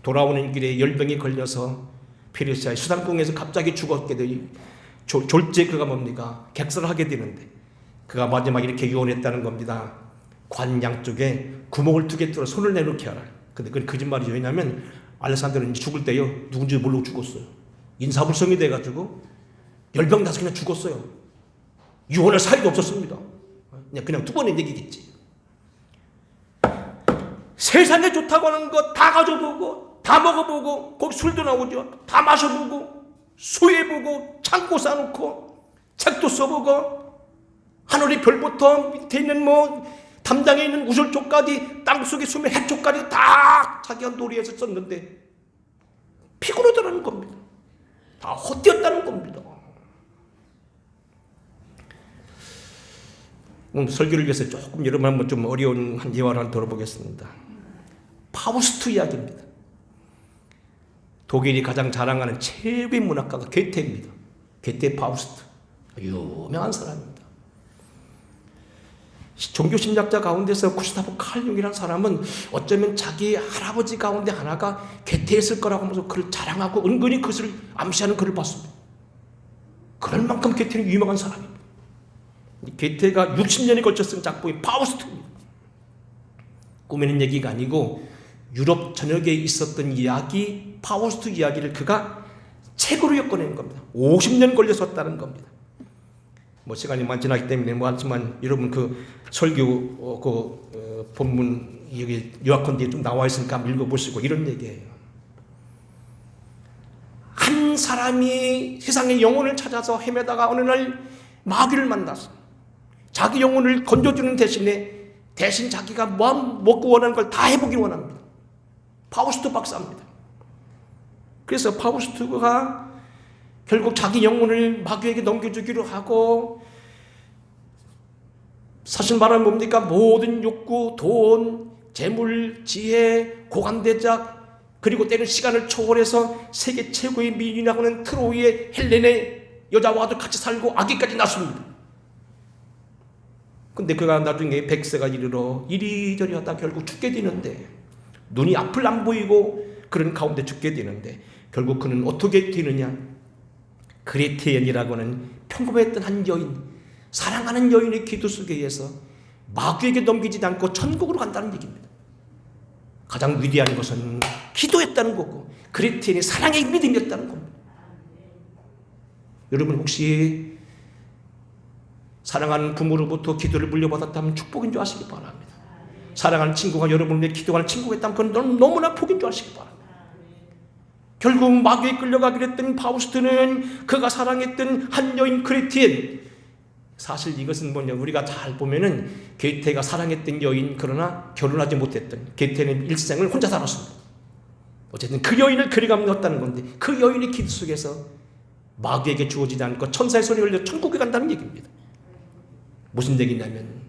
A: 돌아오는 길에 열병이 걸려서 페르시아의 수상궁에서 갑자기 죽었게 되니 졸제 그가 뭡니까? 객설을 하게 되는데 그가 마지막에 이렇게 유언했다는 겁니다. 관 양쪽에 구멍을 2개 뚫어 손을 내놓게 하라. 근데 그건 거짓말이죠. 왜냐하면 알렉산더는 죽을 때요 누군지 모르고 죽었어요. 인사불성이 돼가지고 열병 나서 그냥 죽었어요. 유언할 사이도 없었습니다. 그냥 2번의 얘기겠지. 세상에 좋다고 하는 거 다 가져보고 다 먹어보고 거기 술도 나오죠. 다 마셔보고 수해보고 창고 쌓아놓고 책도 써보고 하늘의 별부터 밑에 있는 담장에 있는 우설쪽까지 땅속에 숨은 해쪽까지 다 자기가 놀이해서 썼는데 피곤하다는 겁니다. 다 헛되었다는 겁니다. 오늘 설교를 위해서 조금 여러분 한번 좀 어려운 한 예화를 한번 들어보겠습니다. 파우스트 이야기입니다. 독일이 가장 자랑하는 최고의 문학가가 괴테입니다. 괴테 파우스트. 유명한 사람입니다. 종교심리학자 가운데서 구스타프 칼 융이라는 사람은 어쩌면 자기 할아버지 가운데 하나가 괴테였을 거라고 하면서 그를 자랑하고 은근히 그것을 암시하는 글을 봤습니다. 그럴 만큼 괴테는 유명한 사람입니다. 괴테가 60년에 걸쳐 쓴 작품이 파우스트입니다. 꾸미는 얘기가 아니고 유럽 전역에 있었던 이야기, 파우스트 이야기를 그가 책으로 엮어낸 겁니다. 50년 걸려 썼다는 겁니다. 시간이 많지 않기 때문에 하지만 여러분 그 설교 본문 여기 요약헌 좀 나와 있으니까 한번 읽어보시고 이런 얘기예요. 한 사람이 세상의 영혼을 찾아서 헤매다가 어느 날 마귀를 만났어. 자기 영혼을 건져주는 대신 자기가 먹고 원하는 걸 다 해보기 원합니다. 파우스트 박사입니다. 그래서 파우스트가 결국 자기 영혼을 마귀에게 넘겨주기로 하고 사실 말하면 뭡니까? 모든 욕구, 돈, 재물, 지혜, 고관대작 그리고 때는 시간을 초월해서 세계 최고의 미인이라고 하는 트로이의 헬렌의 여자와도 같이 살고 아기까지 낳습니다. 근데 그가 나중에 100세가 이르러 이리저리 하다 결국 죽게 되는데 눈이 앞을 안 보이고 그런 가운데 죽게 되는데 결국 그는 어떻게 되느냐? 그레티엔이라고 하는 평범했던 한 여인, 사랑하는 여인의 기도 속에 의해서 마귀에게 넘기지 않고 천국으로 간다는 얘기입니다. 가장 위대한 것은 기도했다는 거고 그레티엔이 사랑의 믿음이었다는 겁니다. 여러분 혹시 사랑하는 부모로부터 기도를 물려받았다면 축복인 줄 아시기 바랍니다. 사랑하는 친구가 여러분에게 기도하는 친구가 있다면 그건 너무나 복인 줄 아시기 바랍니다. 결국 마귀에 끌려가기로 했던 파우스트는 그가 사랑했던 한 여인 그레티엔, 사실 이것은 우리가 잘 보면은 괴테가 사랑했던 여인 그러나 결혼하지 못했던 괴테는 일생을 혼자 살았습니다. 어쨌든 그 여인을 그리감었다는 건데 그 여인의 기도 속에서 마귀에게 주어지지 않고 천사의 손에 걸려 천국에 간다는 얘기입니다. 무슨 얘기냐면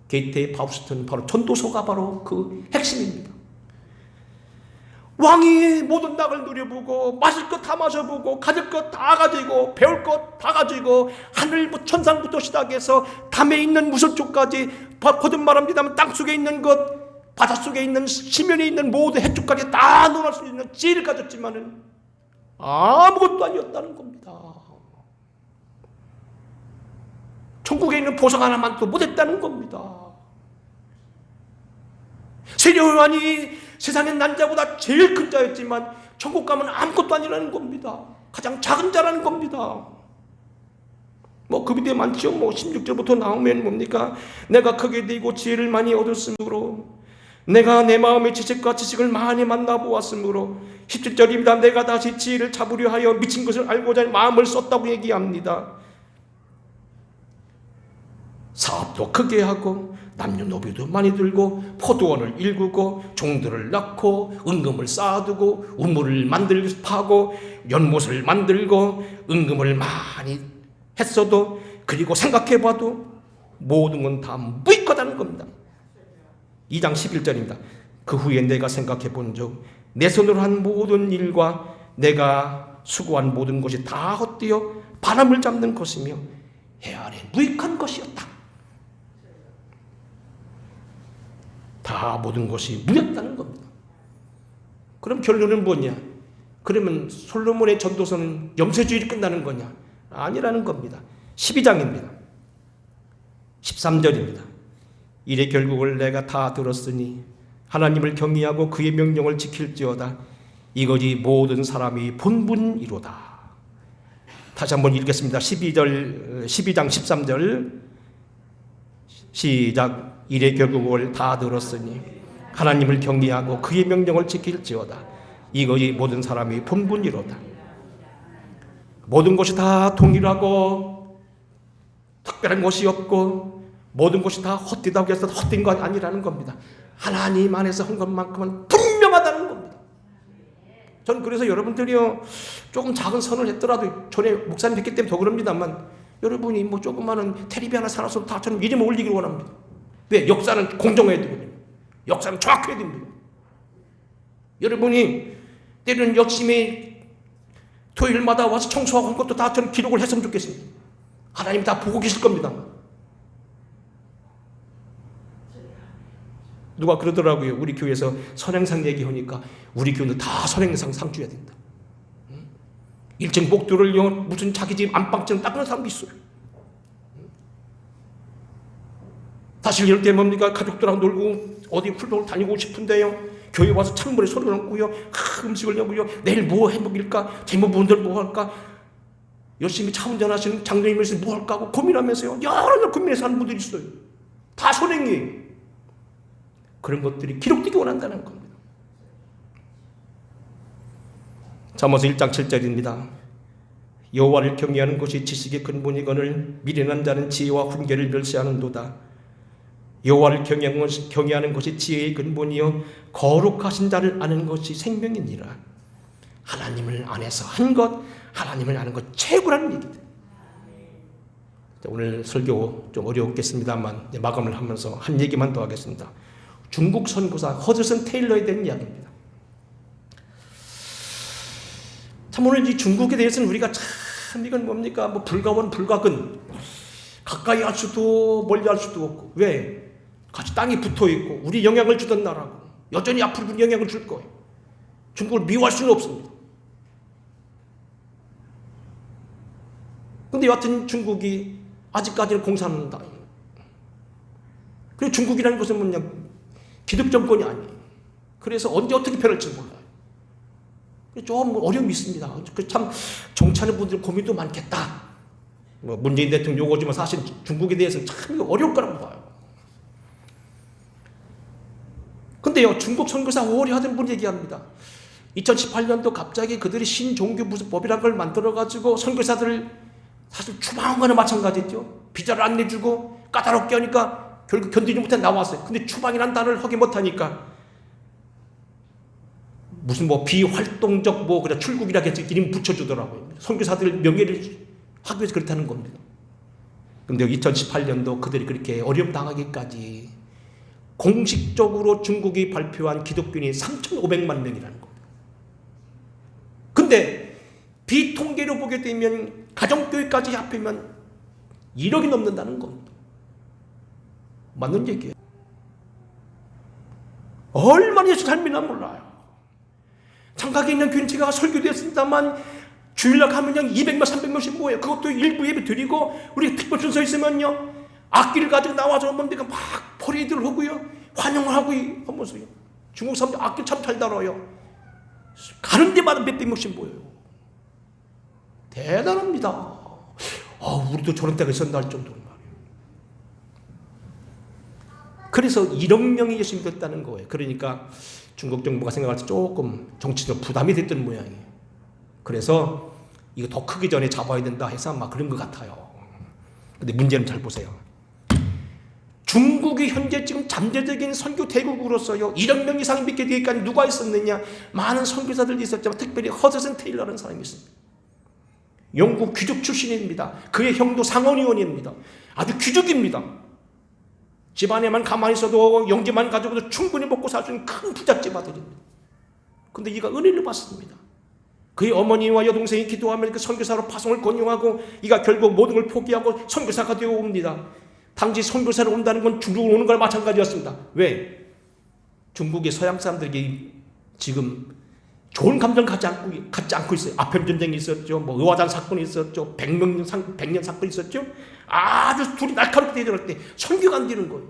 A: 게이테의 파우스트는 바로 전도서가 바로 그 핵심입니다. 왕이 모든 낙을 누려보고 마실 것 다 마셔보고 가질 것 다 가지고 배울 것 다 가지고 하늘 천상부터 시작해서 담에 있는 무설쪽까지 거듭말합니다만 땅속에 있는 것 바닷속에 있는 시면에 있는 모든 해쪽까지 다 논할 수 있는 지혜를 가졌지만은 아무것도 아니었다는 겁니다. 천국에 있는 보석 하나만도 못했다는 겁니다. 세례 요한이 세상의 난 자보다 제일 큰 자였지만 천국 가면 아무것도 아니라는 겁니다. 가장 작은 자라는 겁니다. 그 밑에 많죠. 16절부터 나오면 뭡니까? 내가 크게 되고 지혜를 많이 얻었으므로, 내가 내 마음의 지식과 지식을 많이 만나보았으므로. 17절입니다. 내가 다시 지혜를 잡으려 하여 미친 것을 알고자 마음을 썼다고 얘기합니다. 사업도 크게 하고 남녀노비도 많이 들고 포도원을 일구고 종들을 낳고 은금을 쌓아두고 우물을 파고 연못을 만들고 은금을 많이 했어도, 그리고 생각해봐도 모든 건 다 무익하다는 겁니다. 2장 11절입니다. 그 후에 내가 생각해 본 적 내 손으로 한 모든 일과 내가 수고한 모든 것이 다 헛되어 바람을 잡는 것이며 해 아래 무익한 것이었다. 다 모든 것이 무익다는 겁니다. 그럼 결론은 뭐냐? 그러면 솔로몬의 전도서는 염세주의로 끝나는 거냐? 아니라는 겁니다. 12장입니다. 13절입니다. 이래 결국을 내가 다 들었으니 하나님을 경외하고 그의 명령을 지킬지어다. 이것이 모든 사람이 본분이로다. 다시 한번 읽겠습니다. 12장 13절 시작. 이래 결국을 다 들었으니 하나님을 경외하고 그의 명령을 지킬지어다. 이것이 모든 사람이 본분이로다. 모든 것이 다 동일하고 특별한 것이 없고 모든 것이 다 헛되다고 해서 헛된 거 아니라는 겁니다. 하나님 안에서 한 것만큼은 분명하다는 겁니다. 전 그래서 여러분들이요, 조금 작은 선을 했더라도, 전에 목사님 뵙기 때문에 더 그럽니다만, 여러분이 조그마한 테레비 하나 사놔서 다 저는 이름 올리기를 원합니다. 왜? 역사는 공정해야 되거든요. 역사는 정확해야 됩니다. 여러분이 때로는 열심히 토요일마다 와서 청소하고 한 것도 다 저는 기록을 했으면 좋겠습니다. 하나님 다 보고 계실 겁니다. 누가 그러더라고요. 우리 교회에서 선행상 얘기하니까 우리 교회는 다 선행상 상 줘야 된다. 1층 목도를요, 무슨 자기 집 안방처럼 닦는 사람도 있어요. 사실 이럴 때 뭡니까? 가족들하고 놀고 어디 풀놀 다니고 싶은데요, 교회 와서 창문에 소리를 넣고요, 음식을 넣고요, 내일 뭐 해먹일까, 재무부원들 뭐 할까, 열심히 차 운전하시는 장로님에서 뭐 할까 하고 고민하면서요, 여러 날 고민해서 하는 분들이 있어요. 다 선행이에요. 그런 것들이 기록되기 원한다는 겁니다. 잠언서 1장 7절입니다. 여호와를 경외하는 것이 지식의 근본이거늘 미련한 자는 지혜와 훈계를 멸시하는도다. 여호와를 경외하는 것이 지혜의 근본이요 거룩하신 자를 아는 것이 생명이니라. 하나님을 안에서 한 것, 하나님을 아는 것 최고라는 얘기입니다. 오늘 설교 좀 어려웠겠습니다만 마감을 하면서 한 얘기만 더 하겠습니다. 중국 선교사 허드슨 테일러에 대한 이야기입니다. 참 오늘 이 중국에 대해서는 우리가 참 이건 뭡니까? 불가원 불가근, 가까이 할 수도 멀리 할 수도 없고, 왜? 같이 땅이 붙어 있고 우리 영향을 주던 나라고 여전히 앞으로 영향을 줄 거예요. 중국을 미워할 수는 없습니다. 근데 여하튼 중국이 아직까지는 공산당입니다. 그리고 중국이라는 것은 뭐냐? 기득 정권이 아니에요. 그래서 언제 어떻게 변할지 몰라요. 좀 어려움이 있습니다. 참 정치하는 분들 고민도 많겠다. 문재인 대통령 요거지만 사실 중국에 대해서는 참 어려울 거라고 봐요. 근데요, 중국 선교사 오래 하던 분 얘기합니다. 2018년도 갑자기 그들이 신종교 무슨 법이라는 걸 만들어가지고 선교사들을 사실 추방한 거나 마찬가지죠. 비자를 안 내주고 까다롭게 하니까 결국 견디지 못해 나왔어요. 근데 추방이라는 단어를 하기 못하니까 무슨 비활동적 그냥 출국이라 해서 이름 붙여주더라고요. 선교사들 명예를 하기 위해서 그렇다는 겁니다. 근데 2018년도 그들이 그렇게 어려움 당하기까지 공식적으로 중국이 발표한 기독교인이 3,500만 명이라는 겁니다. 근데 비통계로 보게 되면 가정교회까지 합하면 1억이 넘는다는 겁니다. 맞는 얘기예요. 얼마나 예수 삶이나 몰라요. 장각에 있는 교인 제가 설교되었습니다만 주일날 가면 그냥 200명, 300명씩 모여요. 그것도 일부 예배 드리고, 우리 특별 순서 있으면요, 악기를 가지고 나와서 뭔데가 막 퍼레이드를 하고요, 환영을 하고 하면서요. 중국 사람들 악기 참 잘 다뤄요. 가는 데마다 몇백 명씩 모여요. 대단합니다. 우리도 저런 때가 있었나 할 정도로 말이에요. 그래서 1억 명이 예수 믿었다는 거예요. 그러니까 중국 정부가 생각할 때 조금 정치적 부담이 됐던 모양이에요. 그래서 이거 더 크기 전에 잡아야 된다 해서 막 그런 것 같아요. 근데 문제는 잘 보세요. 중국이 현재 지금 잠재적인 선교 대국으로서요, 1억 명 이상 믿게 되기까지 누가 있었느냐? 많은 선교사들이 있었지만 특별히 허드슨 테일러라는 사람이 있습니다. 영국 귀족 출신입니다. 그의 형도 상원의원입니다. 아주 귀족입니다. 집안에만 가만히 있어도 영지만 가지고도 충분히 먹고 살 수 있는 큰 부잣집 아들입니다. 그런데 이가 은혜를 받습니다. 그의 어머니와 여동생이 기도하면 그 선교사로 파송을 권유하고 이가 결국 모든 걸 포기하고 선교사가 되어 옵니다. 당시 선교사로 온다는 건 중국으로 오는 거랑 마찬가지였습니다. 왜? 중국의 서양 사람들이 지금 좋은 감정 갖지 않고 있어요. 아편 전쟁이 있었죠. 뭐 의화단 사건이 있었죠. 백년 사건이 있었죠. 아주 둘이 날카롭게 대결할 때 선교가 안 되는 거예요.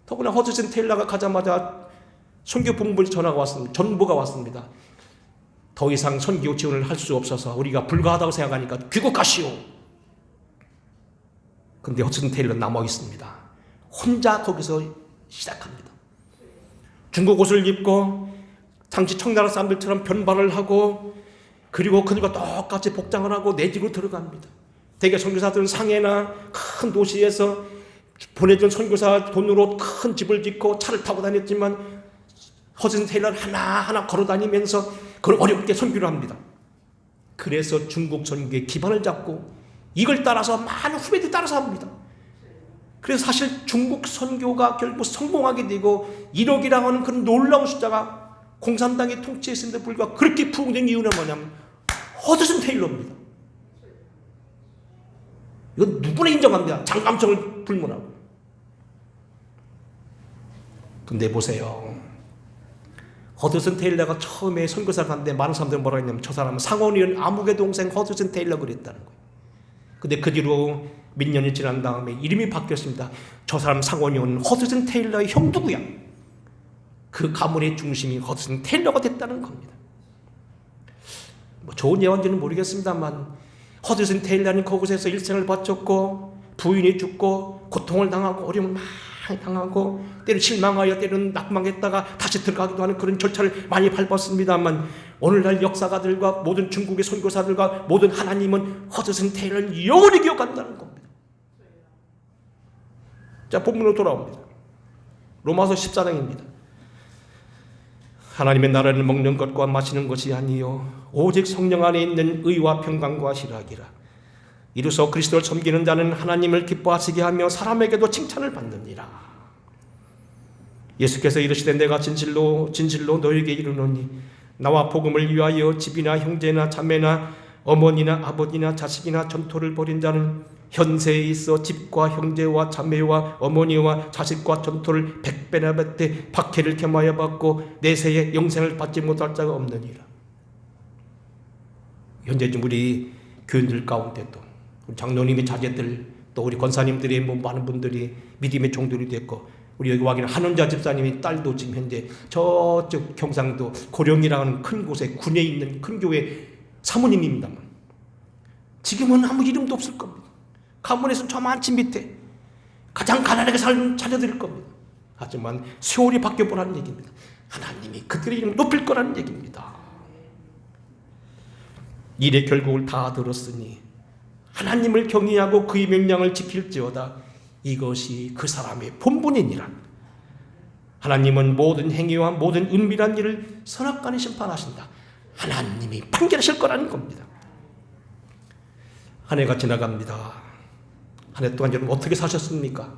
A: 더구나 허드슨 테일러가 가자마자 선교 본부에 전보가 왔습니다. 더 이상 선교 지원을 할 수 없어서 우리가 불가하다고 생각하니까 귀국하시오. 근데 허드슨 테일러 남아 있습니다. 혼자 거기서 시작합니다. 중국 옷을 입고 당시 청나라 사람들처럼 변발을 하고, 그리고 그들과 똑같이 복장을 하고 내 집으로 들어갑니다. 대개 선교사들은 상해나 큰 도시에서 보내준 선교사 돈으로 큰 집을 짓고 차를 타고 다녔지만 허드슨 테일러는 하나하나 걸어다니면서 그걸 어렵게 선교를 합니다. 그래서 중국 선교의 기반을 잡고 이걸 따라서 많은 후배들이 따라서 합니다. 그래서 사실 중국 선교가 결국 성공하게 되고 1억이라고 하는 그런 놀라운 숫자가 공산당이 통치했음에도 불구하고 그렇게 부흥된 이유는 뭐냐면 허드슨 테일러입니다. 이건 누구나 인정합니다. 장감성을 불문하고. 근데 보세요. 허드슨 테일러가 처음에 선교사를 갔는데 많은 사람들이 뭐라고 했냐면 저 사람은 상원의원 아무개 동생 허드슨 테일러 그랬다는 거예요. 근데 그 뒤로 몇 년이 지난 다음에 이름이 바뀌었습니다. 저 사람 상원의원 허드슨 테일러의 형 누구야? 그 가문의 중심이 허드슨 테일러가 됐다는 겁니다. 뭐 좋은 예언인지는 모르겠습니다만 허드슨 테일러는 그곳에서 일생을 바쳤고 부인이 죽고 고통을 당하고 어려움을 많이 당하고 때로는 실망하여 때로는 낙망했다가 다시 들어가기도 하는 그런 절차를 많이 밟았습니다만 오늘날 역사가들과 모든 중국의 선교사들과 모든 하나님은 허드슨 테일러를 영원히 기억한다는 겁니다. 자, 본문으로 돌아옵니다. 로마서 14장입니다. 하나님의 나라를 먹는 것과 마시는 것이 아니요 오직 성령 안에 있는 의와 평강과 희락이라. 이로써 그리스도를 섬기는 자는 하나님을 기뻐하시게 하며 사람에게도 칭찬을 받느니라. 예수께서 이르시되 내가 진실로 너에게 이르노니 나와 복음을 위하여 집이나 형제나 자매나 어머니나 아버지나 자식이나 전토를 벌인 자는 현세에 있어 집과 형제와 자매와 어머니와 자식과 전토를 100배나 받되 박해를 겸하여 받고 내세에 영생을 받지 못할 자가 없느니라. 현재 지금 우리 교인들 가운데도 우리 장로님의 자제들 또 우리 권사님들이 뭐 많은 분들이 믿음의 종들이 됐고 우리 여기 와 계신 한원자 집사님의 딸도 지금 현재 저쪽 경상도 고령이라는 큰 곳에 군에 있는 큰 교회 사모님입니다만 지금은 아무 이름도 없을 겁니다. 가문에서는 저만치 밑에 가장 가난하게 사는 자녀들일 겁니다. 하지만 세월이 바뀌어보라는 얘기입니다. 하나님이 그들의 이름을 높일 거라는 얘기입니다. 일의 결국을 다 들었으니 하나님을 경외하고 그의 명령을 지킬지어다. 이것이 그 사람의 본분이니라. 하나님은 모든 행위와 모든 은밀한 일을 선악간에 심판하신다. 하나님이 판결하실 거라는 겁니다. 한 해가 지나갑니다. 한 해 동안 여러분 어떻게 사셨습니까?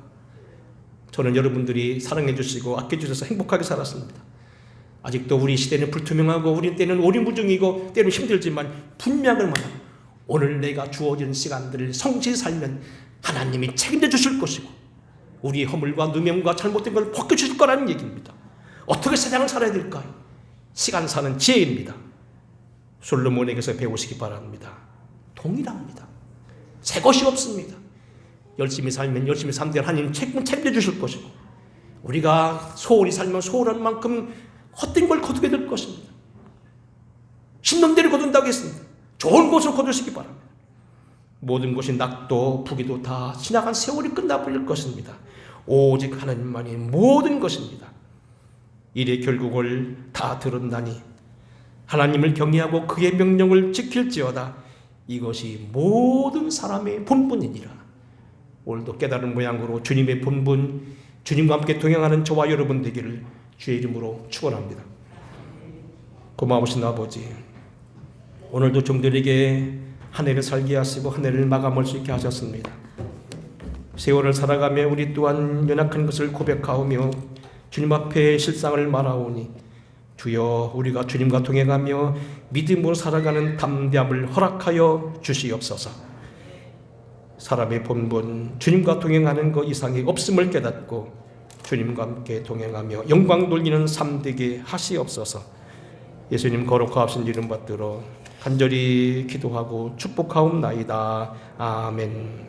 A: 저는 여러분들이 사랑해 주시고 아껴 주셔서 행복하게 살았습니다. 아직도 우리 시대는 불투명하고 우리 때는 오리무중이고 때는 힘들지만 분명을 말하고 오늘 내가 주어진 시간들을 성실히 살면 하나님이 책임져 주실 것이고 우리의 허물과 누명과 잘못된 걸 벗겨 주실 거라는 얘기입니다. 어떻게 세상을 살아야 될까요? 시간 사는 지혜입니다. 솔로몬에게서 배우시기 바랍니다. 동일합니다. 새 것이 없습니다. 열심히 살면 열심히 살면 하나님 책임져주실 것이고, 우리가 소홀히 살면 소홀한 만큼 헛된 걸 거두게 될 것입니다. 심는 대로 거둔다고 했습니다. 좋은 것을 거두시기 바랍니다. 모든 것이 낙도 부기도 다 지나간 세월이 끝나버릴 것입니다. 오직 하나님만이 모든 것입니다. 일의 결국을 다 들었나니 하나님을 경외하고 그의 명령을 지킬지어다. 이것이 모든 사람의 본분이니라. 오늘도 깨달은 모양으로 주님의 본분, 주님과 함께 동행하는 저와 여러분 되기를 주의 이름으로 축원합니다. 고마우신 아버지, 오늘도 종들에게 한 해를 살게 하시고 한 해를 마감할 수 있게 하셨습니다. 세월을 살아가며 우리 또한 연약한 것을 고백하오며 주님 앞에 실상을 말하오니, 주여 우리가 주님과 동행하며 믿음으로 살아가는 담대함을 허락하여 주시옵소서. 사람의 본분, 주님과 동행하는 것 이상이 없음을 깨닫고 주님과 함께 동행하며 영광 돌리는 삶 되게 하시옵소서. 예수님 거룩하신 이름 받들어 간절히 기도하고 축복하옵나이다. 아멘.